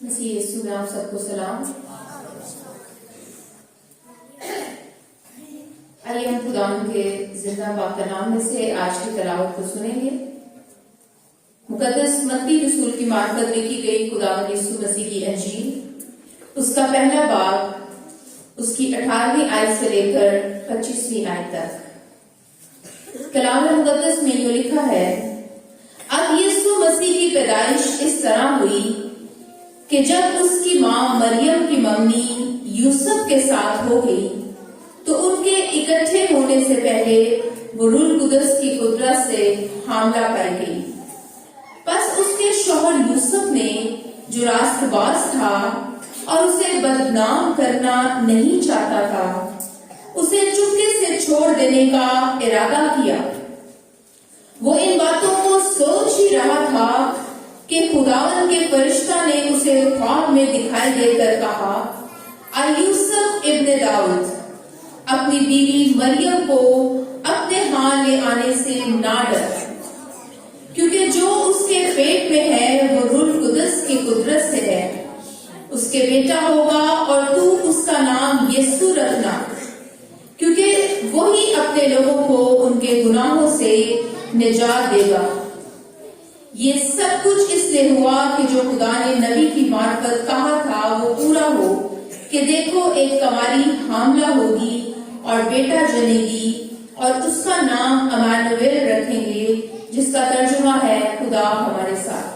مسیح یسوع میں آپ سب کو سلام۔ آئیے ہم خدا کے زندہ پاک کلام میں سے آج کی تلاوت کو سنیں گے۔ مقدس متی رسول کی معرفت لکھی گئی خدا یسوع مسیح کی انجیل، اس کا پہلا باب، اس کی 18ویں آیت سے لے کر 25ویں آیت تک۔ کلام مقدس میں یہ لکھا ہے، اب یسوع مسیح کی پیدائش اس طرح ہوئی کہ جب اس کی ماں مریم کی ممی یوسف کے ساتھ ہو گئی تو ان کے اکٹھے ہونے سے پہلے وہ روح القدس کی قدرت سے حاملہ پائی گئی۔ پس اس کے شوہر یوسف نے جو راست باز تھا اور اسے بدنام کرنا نہیں چاہتا تھا، اسے چپکے سے چھوڑ دینے کا ارادہ کیا۔ وہ ان باتوں کو سوچ ہی رہا تھا کہ خداوند کے فرشتہ نے اسے خواب میں دکھائی دے کر کہا، اے یوسف ابن داؤد، اپنی بیوی مریم کو اپنے ہاں لے آنے سے نہ ڈر، کیونکہ جو اس کے پیٹ میں ہے وہ روح القدس کی قدرت سے ہے۔ اس کے بیٹا ہوگا اور تو اس کا نام یسوع رکھنا، کیونکہ وہی اپنے لوگوں کو ان کے گناہوں سے نجات دے گا۔ یہ سب کچھ اس لیے ہوا کہ جو خدا نے نبی کی معرفت کہا تھا وہ پورا ہو، کہ دیکھو ایک کنواری حاملہ ہوگی اور بیٹا جنے گی اور اس کا نام امانویل رکھیں گے، جس کا ترجمہ ہے خدا ہمارے ساتھ۔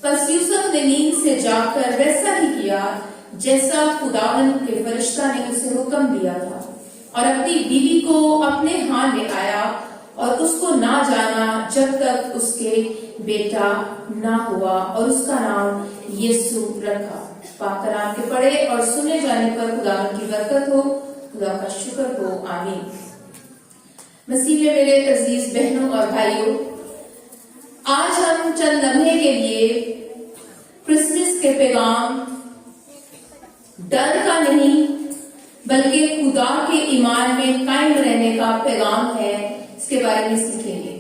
پس یوسف نے نیند سے جاگ کر ویسا ہی کیا جیسا خداوند کے فرشتہ نے اسے حکم دیا تھا، اور اپنی بیوی کو اپنے ہاں لے آیا اور اس کو نہ جانا جب تک اس کے بیٹا نہ ہوا، اور اس کا نام یسوع رکھا۔ پاک کلام کے پڑھے اور سنے جانے پر خدا کی برکت ہو، خدا کا شکر ہو، آمین۔ مسیح میں میرے عزیز بہنوں اور بھائیوں، آج ہم چند لمحے کے لیے کرسمس کے پیغام، ڈر کا نہیں بلکہ خدا کے ایمان میں قائم رہنے کا پیغام ہے، اس کے بارے میں سیکھیں گے۔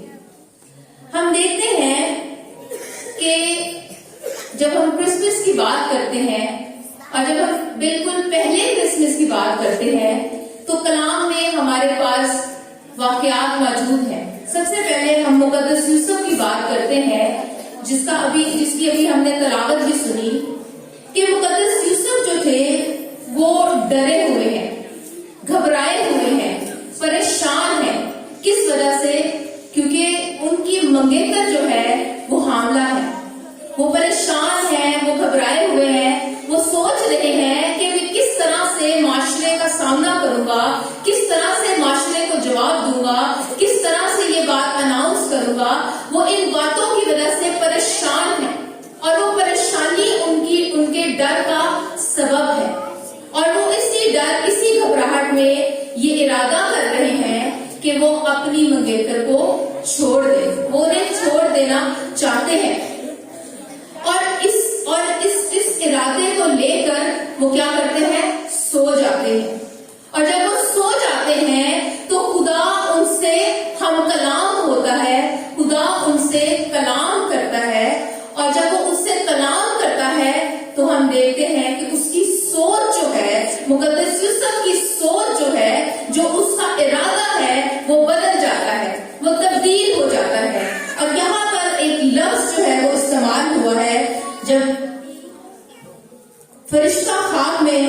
ہم دیکھتے ہیں کہ جب ہم کرسمس کی بات کرتے ہیں اور جب ہم بالکل پہلے کرسمس کی بات کرتے ہیں تو کلام میں ہمارے پاس واقعات موجود ہیں۔ سب سے پہلے ہم مقدس یوسف کی بات کرتے ہیں، جس کی ابھی ہم نے تلاوت بھی سنی، کہ مقدس یوسف جو تھے وہ ڈرے ہوئے ہیں، گھبرائے ہوئے ہیں، پریشان ہیں۔ کس وجہ سے؟ کیونکہ ان کی منگیتر جو ہے وہ حاملہ ہے، وہ پریشان ہیں، وہ گھبرائے ہوئے ہیں، وہ سوچ رہے ہیں کہ میں کس طرح سے معاشرے کا سامنا کروں گا، کس طرح سے معاشرے کو جواب دوں گا، کس طرح سے یہ بات اناؤنس کروں گا۔ وہ ان باتوں کی وجہ سے پریشان ہیں، اور وہ پریشانی ان کے ڈر کا سبب ہے، اور وہ اسی ڈر، اسی گھبراہٹ میں یہ ارادہ کر رہے ہیں کہ وہ اپنی منگیتر کو چھوڑ دیں، وہ انہیں چھوڑ دینا چاہتے ہیں، اور اس ارادے کو لے کر وہ کیا کرتے ہیں؟ سو جاتے ہیں۔ اور جب وہ سو جاتے ہیں تو خدا ان سے ہم کلام ہوتا ہے، خدا ان سے کلام کرتا ہے، اور جب وہ اس سے کلام کرتا ہے تو ہم دیکھتے ہیں کہ اس کی سوچ جو ہے، مقدس یوسف کی سوچ جو ہے، جو اس کا ارادہ ہے وہ بدل جاتا ہے، وہ تبدیل ہو جاتا ہے۔ اور یہاں پر ایک لفظ جو ہے وہ استعمال ہوا ہے، جب فرشتہ خواب میں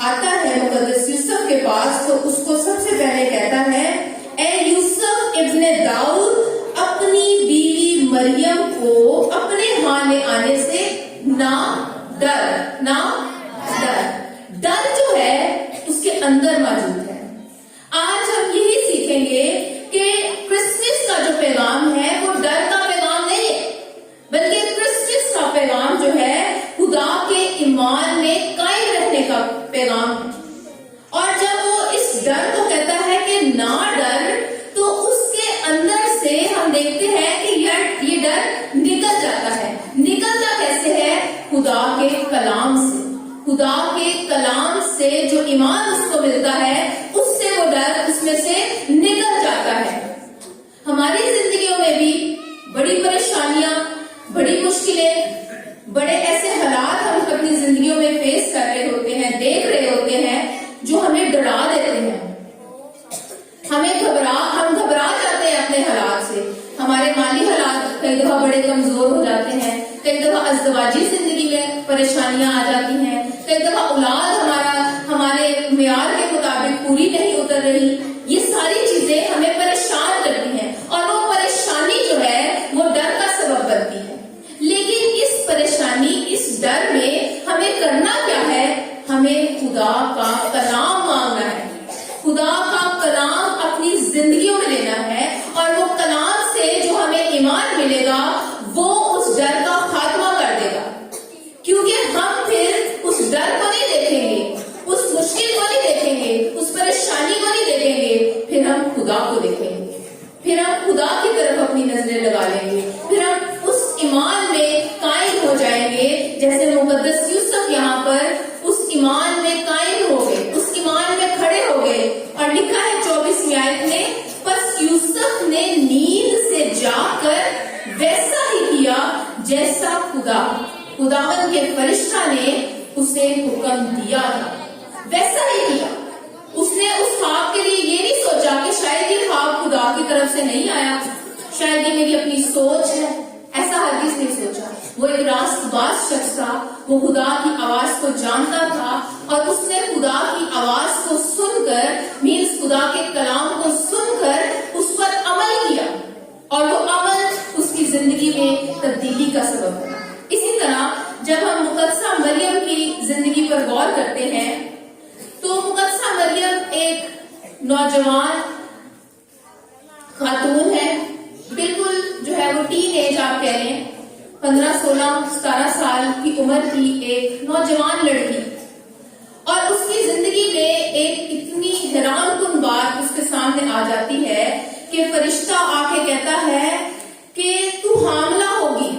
آتا ہے مقدس یوسف کے پاس تو اس کو سب سے پہلے کہتا ہے، اے یوسف ابن داؤد، اپنی بیوی مریم کو اپنے ہاں لے آنے سے نہ ڈر، نہ ڈر۔ ڈر جو ہے اس کے اندر موجود ہے۔ آج ہم یہی سیکھیں گے کہ کرسمس کا جو پیغام ہے وہ ڈر کا پیغام نہیں ہے، بلکہ کرسمس کا پیغام جو ہے خدا کے ایمان میں قائم رہنے کا پیغام ہے۔ اور جب وہ اس ڈر کو کہتا ہے کہ نہ ڈر، تو اس کے اندر سے ہم دیکھتے ہیں کہ یہ ڈر نکل جاتا ہے۔ نکلتا کیسے ہے؟ خدا کے کلام سے۔ خدا کے کلام سے جو ایمان اس کو ملتا ہے، اس سے وہ ڈر اس میں سے نکل جاتا ہے۔ ہماری زندگیوں میں بھی بڑی پریشانیاں، بڑی مشکلیں، ہم گھبرا جاتے ہیں اپنے حالات سے. ہمارے مالی حالات کئی دفعہ بڑے کمزور ہو جاتے ہیں, کئی دفعہ ازدواجی زندگی میں پریشانیاں آ جاتی ہیں, کئی دفعہ اولاد ہمارے معیار کے مطابق پوری نہیں اتر رہی. یہ ساری چیزیں ہمیں پریشان کرتی ہیں اور وہ پریشانی جو ہے وہ ڈر کا سبب بنتی ہے. لیکن اس پریشانی, اس ڈر میں ہمیں کرنا کیا ہے؟ ہمیں خدا کا کلام مانگنا ہے, خدا کا کلام اپنی زندگیوں میں لینا ہے, اور وہ کلام سے جو ہمیں ایمان ملے گا وہ اس ڈر کا خاتمہ کر دے گا. کیونکہ ہم پھر اس ڈر کو نہیں دیکھیں گے, اس مشکل کو نہیں دیکھیں گے, اس پریشانی کو نہیں دیکھیں گے, پھر ہم خدا کو دیکھیں گے, پھر ہم خدا کی طرف اپنی نظریں لگا لیں گے, پھر ہم اس ایمان میں قائم ہو جائیں گے جیسے مقدس یوسف یہاں پر اس ایمان میں قائم ہو گئے, اس ایمان میں کھڑے ہو گئے. اور لکھا ہے 24ویں آیت میں, پس یوسف نے نیند سے جا کر ویسا ہی کیا جیسا خداوند کے فرشتہ نے اسے حکم دیا تھا. ویسا ہی کیا. اس نے اس خواب کے لیے یہ نہیں سوچا کہ شاید یہ خواب خدا کی طرف سے نہیں آیا, شاید یہ میری اپنی سوچ ہے, ایسا ہرگز نہیں سوچا. وہ ایک راست باز شخص تھا, وہ خدا کی آواز کو جانتا تھا, اور اس نے خدا کی آواز کو سن کر, خدا کے کلام کو سن کر اس پر عمل کیا, اور وہ عمل اس کی زندگی میں تبدیلی کا سبب بنا. اسی طرح جب ہم مقدسہ مریم کی زندگی پر غور کرتے ہیں تو مقدسہ مریم ایک نوجوان خاتون ہے, بالکل جو ہے وہ ٹین ایج آپ کہہ لیں, 15-16-17 سال کی عمر کی ایک نوجوان لڑکی, اور اس کی زندگی میں ایک اتنی حیران کن بات اس کے سامنے آ جاتی ہے کہ فرشتہ آ کے کہتا ہے کہ تو حاملہ ہوگی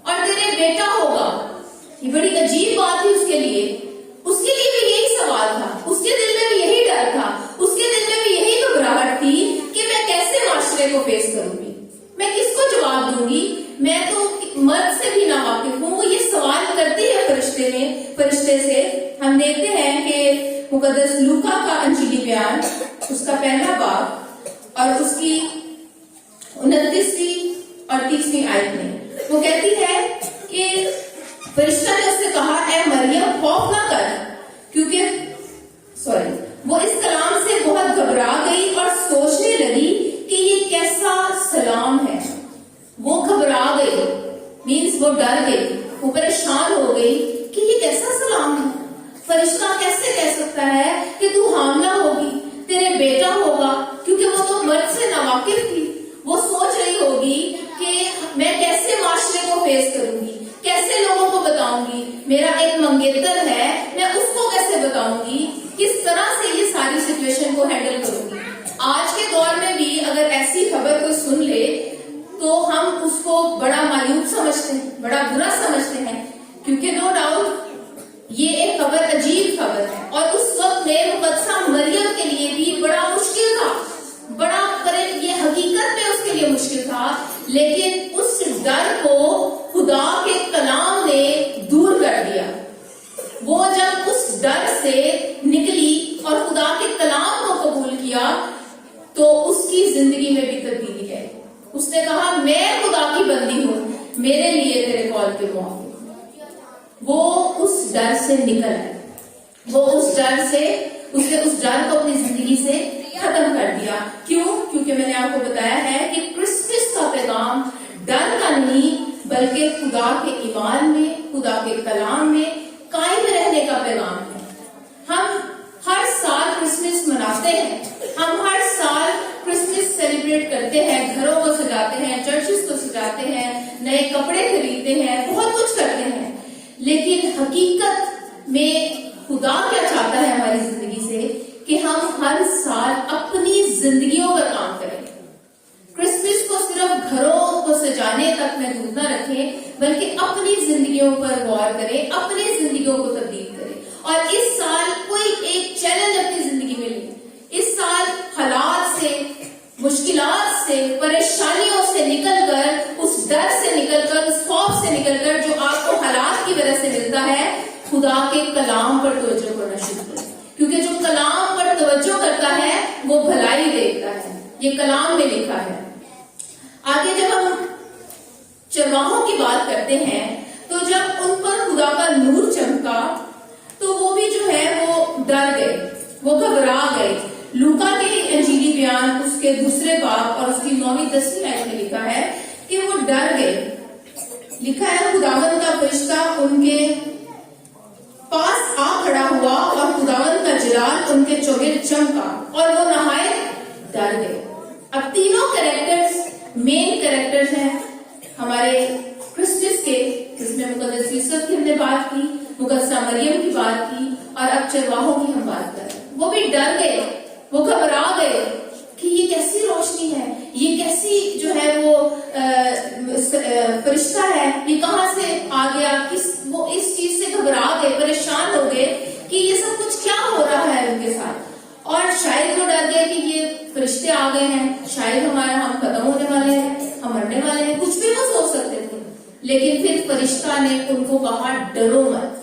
اور تیرے بیٹا ہوگا. یہ بڑی عجیب بات تھی اس کے لیے. اس کے لیے بھی یہی سوال تھا, اس کے دل میں بھی یہی ڈر تھا, اس کے دل میں بھی یہی گھبراہٹ تھی کہ میں کیسے معاشرے کو فیس کروں گی, میں کس کو جواب دوں گی, میں تو مرد سے بھی نہ واقف ہوں. وہ یہ سوال کرتی ہے فرشتے سے. ہم دیکھتے ہیں کہ مقدس لوکا کا انجیلی بیان, اس کا 1 باب اور اس کی 29ویں اور 30ویں آیت میں وہ کہتی ہے کہ فرشتہ نے اس سے کہا, اے مریم خوف نہ کر, وہ اس کلام سے بہت گھبرا گئی اور سوچنے لگی کہ یہ کیسا سلام ہے. وہ گھبرا گئی, مینس وہ ڈر گئی, وہ پریشان ہو گئی کہ یہ کیسا سلام ہے. فرشتہ کیسے کہہ سکتا ہے کہ تو حاملہ ہوگی, تیرے بیٹا ہوگا, کیونکہ وہ تو مرد سے ناواقف تھی. وہ سوچ رہی ہوگی کہ میں کیسے معاشرے کو فیس کروں گی, کیسے لوگوں کو بتاؤں گی, میرا ایک منگیتر ہے, میں اس کو کیسے بتاؤں گی, کس طرح سے یہ ساری سچویشن کو ہینڈل کروں گی. آج کے دور میں بھی اگر ایسی خبر کوئی سن لے تو ہم اس کو بڑا مایوب سمجھتے ہیں, بڑا برا سمجھتے ہیں, کیونکہ نو ڈاؤٹ یہ ایک خبر عجیب خبر ہے. اور اس وقت میں مقدسہ مریم کے لیے بھی بڑا مشکل تھا, بڑا یہ حقیقت میں اس کے لیے مشکل تھا, لیکن اس ڈر کو خدا کے کلام نے دور کر دیا. وہ جب اس ڈر سے نکلی اور خدا کے کلام کو قبول کیا تو اس کی زندگی میں بھی تبدیلی ہے. اس نے کہا میں خدا کی بندی ہوں, میرے لیے تیرے قول کے موافق. وہ اس ڈر سے نکل آئی, وہ اس ڈر سے, اس نے اس ڈر کو اپنی زندگی سے ختم کر دیا. کیوں؟ کیونکہ میں نے آپ کو بتایا ہے کہ کرسمس کا پیغام ڈر کا نہیں بلکہ خدا کے ایمان میں, خدا کے کلام میں قائم رہنے کا پیغام ہے. ہم ہر سال کرسمس مناتے ہیں, ہم ہر سال کرسمس سیلیبریٹ کرتے ہیں, گھروں کو سجاتے ہیں, چرچز کو سجاتے ہیں, نئے کپڑے خریدتے ہیں, بہت کچھ کرتے ہیں. لیکن حقیقت میں خدا کیا چاہتا ہے ہماری زندگی سے کہ ہم ہر سال اپنی زندگیوں پر کام کریں. کرسمس کو صرف گھروں کو سجانے تک محدود نہ رکھیں بلکہ اپنی زندگیوں پر غور کریں, اپنی زندگیوں کو تبدیل کریں. اور اس سال کوئی ایک چیلنج اپنی زندگی میں لیں. اس سال حالات سے, مشکلات سے, پریشانیوں سے نکل کر, اس ڈر سے نکل کر, اس خوف سے نکل کر جو آپ کو حالات کی وجہ سے ملتا ہے, خدا کے کلام پر توجہ کرنا شروع کریں. کیونکہ جو کلام پر توجہ کرتا ہے وہ بھلائی دے یہ کلام میں لکھا ہے. آگے جب ہم چرواہوں کی بات کرتے ہیں تو جب ان پر خدا کا نور چمکا تو وہ بھی جو ہے وہ ڈر گئے, وہ گھبرا گئے. لوکا کے انجیلی بیان اس کے 2 باب اور اس کی 9-10 آیت میں لکھا ہے کہ وہ ڈر گئے. لکھا ہے خداوند کا فرشتہ ان کے پاس آ کھڑا ہوا اور خداوند کا جلال ان کے چوگرد چمکا اور وہ نہایت ڈر گئے. اب تینوں کریکٹرز مین کریکٹرز ہیں ہمارے کرسمس کے, جس میں مقدس یوسف کی ہم نے بات کی, مقدسہ مریم کی بات کی, اور اب چرواہوں کی ہم بات کر رہے ہیں. وہ بھی ڈر گئے, وہ گھبرا گئے کہ یہ کیسی روشنی ہے, یہ کیسی جو ہے وہ فرشتہ ہے, یہ کہاں سے آ گیا. وہ اس چیز سے گھبرا گئے, پریشان ہو گئے کہ یہ سب کچھ کیا ہو رہا ہے ان کے ساتھ. اور شاید وہ ڈر گئے کہ یہ فرشتے آ گئے ہیں, شاید ہم ختم ہونے والے ہیں, ہم مرنے والے ہیں, کچھ بھی وہ سوچ سکتے تھے. لیکن پھر فرشتہ نے ان کو کہا ڈرو مت,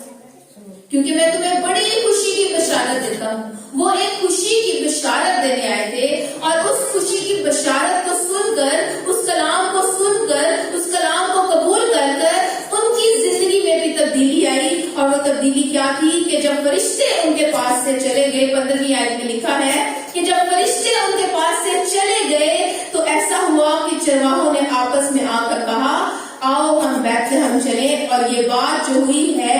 کیونکہ میں تمہیں بڑی خوشی کی بشارت دیتا ہوں. وہ ایک خوشی کی بشارت دینے آئے تھے, اور اس خوشی کی بشارت کو سن کر, اس کلام کو سن کر, اس کلام کو قبول کر کر ان کی زندگی میں بھی تبدیلی آئی. اور وہ تبدیلی کیا تھی کہ جب فرشتے ان کے پاس سے چلے گئے, 15ویں آیت میں لکھا ہے کہ جب فرشتے ان کے پاس سے چلے گئے تو ایسا ہوا کہ چرواہوں نے آپس میں آ کر کہا آؤ ہم بیت لحم چلیں, اور یہ بات جو ہوئی ہے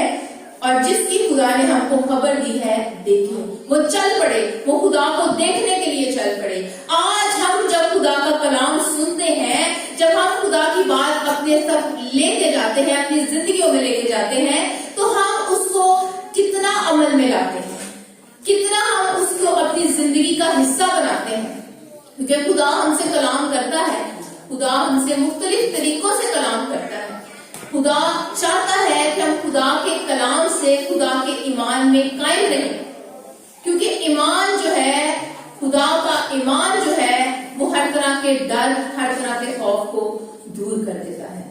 اور جس کی خدا نے ہم کو خبر دی ہے دیکھیں. وہ چل پڑے, وہ خدا کو دیکھنے کے لیے چل پڑے. آج ہم جب خدا کا کلام سنتے ہیں, جب ہم خدا کی بات اپنے ساتھ لے کے جاتے ہیں, اپنی زندگیوں میں لے کے جاتے ہیں, تو ہم اس کو کتنا عمل میں لاتے ہیں, کتنا ہم اس کو اپنی زندگی کا حصہ بناتے ہیں. کیونکہ خدا ہم سے کلام کرتا ہے, خدا ہم سے مختلف طریقوں سے کلام کرتا ہے. خدا چاہتا ہے کہ ہم خدا کے کلام سے خدا کے ایمان میں قائم رہیں, کیونکہ ایمان جو ہے, خدا کا ایمان جو ہے, وہ ہر طرح کے ڈر, ہر طرح کے خوف کو دور کر دیتا ہے.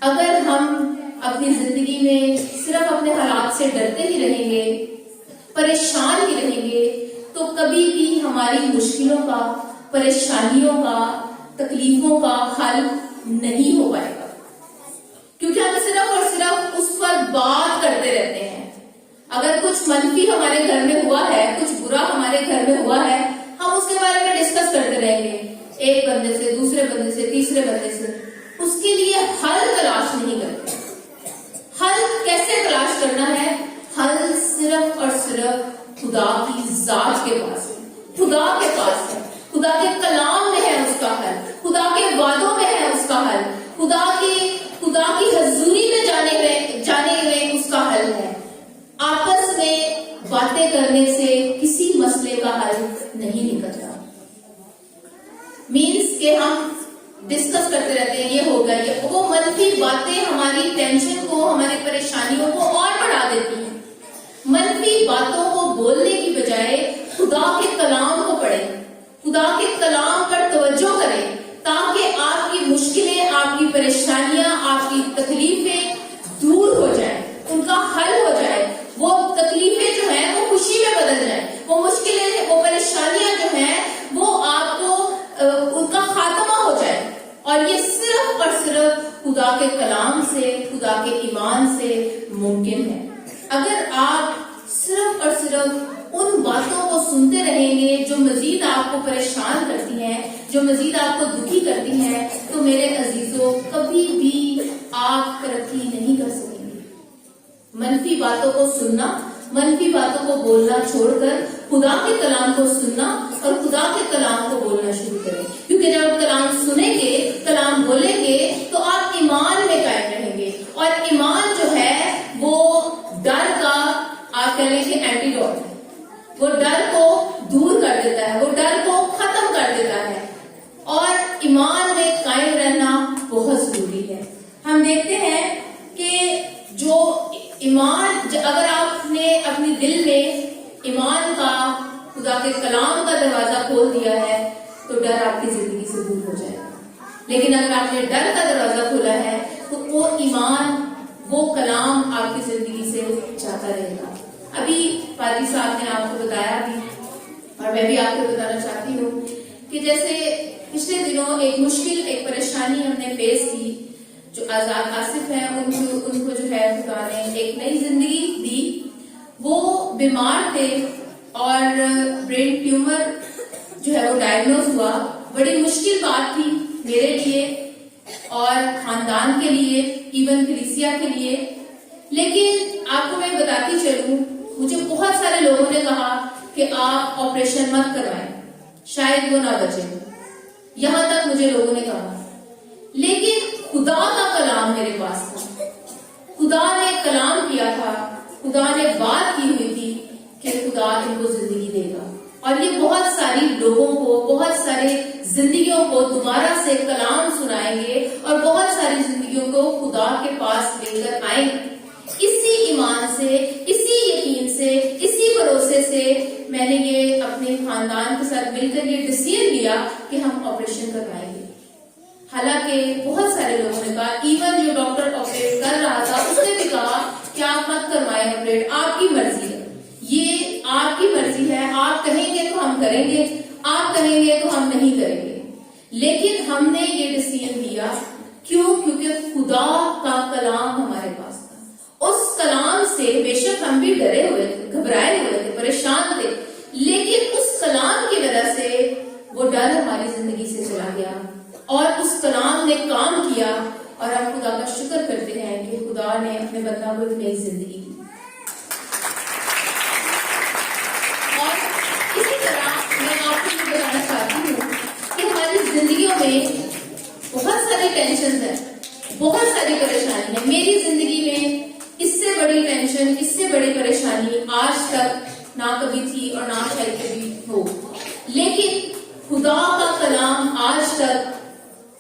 اگر ہم اپنی زندگی میں صرف اپنے حالات سے ڈرتے ہی رہیں گے, پریشان ہی رہیں گے, تو کبھی بھی ہماری مشکلوں کا, پریشانیوں کا, تکلیفوں کا حل نہیں ہو پائے گا. کیونکہ ہم صرف اور صرف اس پر بات کرتے رہتے ہیں. اگر کچھ منفی ہمارے گھر میں ہوا ہے, کچھ برا ہمارے گھر میں ہوا ہے, ہم اس کے بارے میں ڈسکس کرتے رہیں گے, ایک بندے سے, دوسرے بندے سے, تیسرے بندے سے. اس کے لیے حل تلاش نہیں کرتے. حل کیسے تلاش کرنا ہے؟ حل صرف اور صرف خدا کی ذات کے پاس ہے, خدا کے پاس ہے. خدا کے کلام میں ہے اس کا حل, خدا کے وعدوں میں ہے اس کا حل, خدا کی حضوری میں جانے میں اس کا حل ہے. آپس میں باتیں کرنے سے کسی مسئلے کا حل نہیں نکلتا. مینس کہ ہم ڈسکس کرتے رہتے ہیں, یہ ہوگا, یہ وہ منفی باتیں ہماری ٹینشن کو, ہماری پریشانیوں کو اور بڑھا دیتی ہیں. منفی باتوں کو بولنے کی بجائے خدا کے کلام کو پڑھیں, خدا کے کلام پر توجہ کریں, تاکہ آپ کی مشکلیں, آپ کی پریشانیاں, آپ کی تکلیفیں دور ہو جائیں, ان کا حل ہو جائے. وہ تکلیفیں جو ہیں وہ خوشی میں بدل جائیں, وہ مشکلیں, وہ پریشانیاں جو ہیں وہ آپ کو ان کا خاتمہ ہو جائے. اور یہ صرف اور صرف خدا کے کلام سے, خدا کے ایمان سے ممکن ہے. اگر آپ صرف اور صرف ان باتوں کو سنتے رہیں گے جو مزید آپ کو پریشان کرتی ہیں, جو مزید آپ کو دکھی کرتی ہیں, تو میرے عزیزوں کبھی بھی آپ ترقی نہیں کر سکیں گے. منفی باتوں کو سننا, منفی باتوں کو بولنا چھوڑ کر خدا کے کلام کو سننا اور خدا کے کلام کو بولنا شروع کریں. کیونکہ جب آپ کلام سنیں گے, کلام بولیں گے, تو آپ ایمان میں قائم رہیں گے. اور ایمان جو ہے وہ ڈر کا, آپ کہہ لیں کہ اینٹیڈوٹ ہے. وہ ڈر کو دور کر دیتا ہے, وہ ڈر کو ختم کر دیتا ہے. اور ایمان میں قائم رہنا بہت ضروری ہے. ہم دیکھتے ہیں کہ جو ایمان, اگر آپ نے اپنے دل میں ایمان کا, خدا کے کلام کا دروازہ کھول دیا ہے, تو ڈر آپ کی زندگی سے دور ہو جائے گا. لیکن اگر آپ نے ڈر کا دروازہ کھولا ہے, تو وہ ایمان, وہ کلام آپ کی زندگی سے جاتا رہے گا. ابھی پادری صاحب نے آپ کو بتایا بھی, اور میں بھی آپ کو بتانا چاہتی ہوں کہ جیسے پچھلے دنوں ایک مشکل ایک پریشانی ہم نے فیس کی. جو آزاد آصف ہیں ان کو جو ہے خدا نے ایک نئی زندگی دی. وہ بیمار تھے اور برین ٹیومر جو ہے وہ ڈائگنوز ہوا. بڑی مشکل بات تھی میرے لیے اور خاندان کے لیے, ایون کلیسیا کے لیے. لیکن آپ کو میں بتاتی چلوں, مجھے بہت سارے لوگوں نے کہا کہ آپ آپریشن مت کروائیں, شاید وہ نہ بچے. یہاں تک مجھے لوگوں نے کہا. لیکن خدا کا کلام میرے پاس تھا. خدا نے کلام کیا تھا, خدا نے بات کی ہوئی تھی کہ خدا ان کو زندگی دے گا. اور یہ بہت ساری لوگوں کو, بہت سارے زندگیوں کو دوبارہ سے کلام سنائیں گے اور بہت ساری زندگیوں کو خدا کے پاس لے کر آئیں گے. اسی ایمان سے, اسی یقین سے, اسی بھروسے سے میں نے یہ اپنے خاندان کے ساتھ مل کر یہ ڈیسیژن لیا کہ ہم آپریشن کروائیں گے. حالانکہ بہت سارے لوگوں نے کہا, ایون جو ڈاکٹر آپریٹ کر رہا تھا اس نے بھی کہا کہ آپ مت کروائیں آپریٹ, آپ کی مرضی ہے, یہ آپ کی مرضی ہے, آپ کہیں گے تو ہم کریں گے, آپ کہیں گے تو ہم نہیں کریں گے. لیکن ہم نے یہ ڈیسیژن لیا. کیوں؟ کیونکہ خدا کا کلام ہمارے پاس تھا. اس کلام سے بے شک ہم بھی ڈرے ہوئے تھے, گھبرائے ہوئے تھے, پریشان تھے, لیکن اس کلام کی وجہ سے وہ ڈر ہماری زندگی سے چلا گیا اور اس کلام نے کام کیا. اور ہم خدا کا شکر کرتے ہیں کہ خدا نے اپنے بندہ کو ایک نئی زندگی دی. اور اسی طرح میں آپ کو یہ بتانا چاہتی ہوں کہ ہماری زندگیوں میں بہت ساری ٹینشن ہیں, بہت ساری پریشانی ہے. میری زندگی میں اس سے بڑی ٹینشن, اس سے بڑی پریشانی آج تک نہ کبھی تھی اور نہ شاید کبھی ہو. لیکن خدا کا کلام آج تک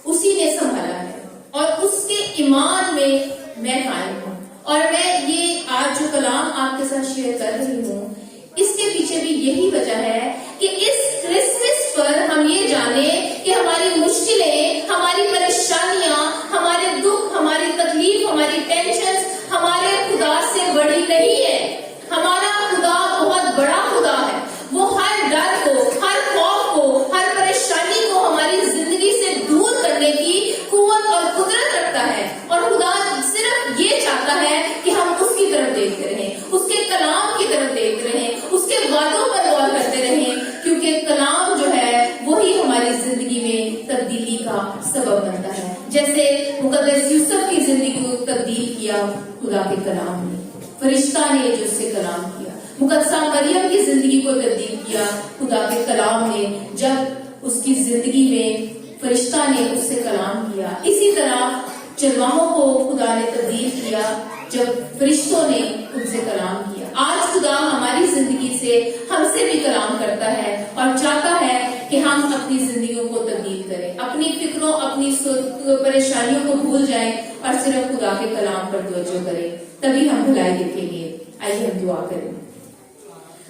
اسی نے سنبھالا ہے اور اس کے ایمان میں قائم ہوں. اور میں یہ آج جو کلام آپ کے ساتھ شیئر کر رہی ہوں, اس کے پیچھے بھی یہی وجہ ہے کہ اس کرسمس پر ہم یہ جانیں کہ ہماری مشکلیں, ہماری پریشانیاں, ہمارے دکھ, ہماری تکلیف, ہماری ٹینشن ہمارے خدا سے بڑی نہیں ہے. ہمارا خدا بہت بڑا خدا ہے. وہ ہر ڈر کو, ہر خوف کو, ہر پریشانی کو ہماری زندگی سے دور کرنے کی قوت اور قدرت رکھتا ہے. اور خدا صرف یہ چاہتا ہے کہ ہم اس کی طرف دیکھتے رہیں, اس کے کلام کی طرف دیکھتے رہیں, اس کے وعدوں پر غور کرتے رہیں, کیونکہ کلام جو ہے وہی ہماری زندگی میں تبدیلی کا سبب بنتا ہے. جیسے مقدس یوسف کی زندگی کو تبدیل کیا خدا کے کلام نے, فرشتہ نے جو اس سے کلام کیا. مقدسہ مریم کی زندگی کو تبدیل کیا خدا کے کلام نے, جب اس کی زندگی میں فرشتہ نے اس سے کلام کیا. اسی طرح چرواہوں کو خدا نے تبدیل کیا جب فرشتوں نے ان سے کلام کیا. آج خدا ہماری زندگی سے, ہم سے بھی کلام کرتا ہے اور چاہتا ہے کہ ہم اپنی زندگیوں کو تبدیل کریں, اپنی فکروں, اپنی پریشانیوں کو بھول جائیں اور صرف خدا کے کلام پر توجہ کریں. تبھی ہم بھلائی دیکھیں گے. آئیے ہم دعا کریں.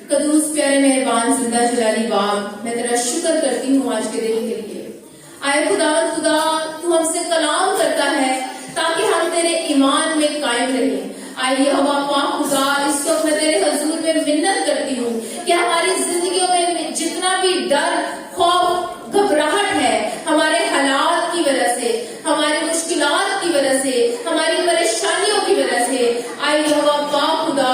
قدوس پیارے مہربان زندہ جلالی باغ, میں تیرا شکر کرتی ہوں آج کے دن کے لیے. آئے خدا تو ہم سے کلام کرتا ہے تاکہ ہم تیرے ایمان میں قائم رہیں. آئیے ہوا پاک خدا, اس وقت میں تیرے حضور میں منت کرتی ہوں کہ ہماری زندگیوں میں جتنا بھی ڈر, خوف, گھبراہٹ ہے ہمارے حالات کی وجہ سے, ہماری مشکلات کی وجہ سے, ہماری پریشانیوں کی وجہ سے, آئیے ہوا پاک خدا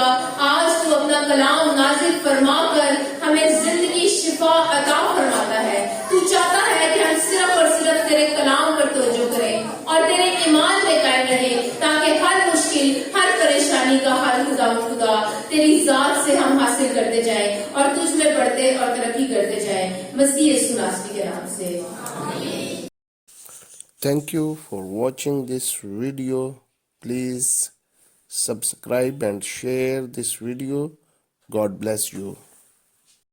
آج تو اپنا کلام نازل فرما کر ہمیں زندگی, شفا عطا فرماتا ہے. تو چاہتا ہے کہ ہم صرف اور صرف تیرے کلام پر توجہ کریں اور تیرے ایمان میں قائم رہیں, تاکہ ہر مشکل, ہر پریشانی کا حل خدا تیری ذات سے ہم حاصل کرتے جائیں اور تجھ میں بڑھتے اور ترقی کرتے جائیں. مسیح یسوع ناصری کے نام سے. Thank you for watching this video. Please subscribe and share this video. God bless you.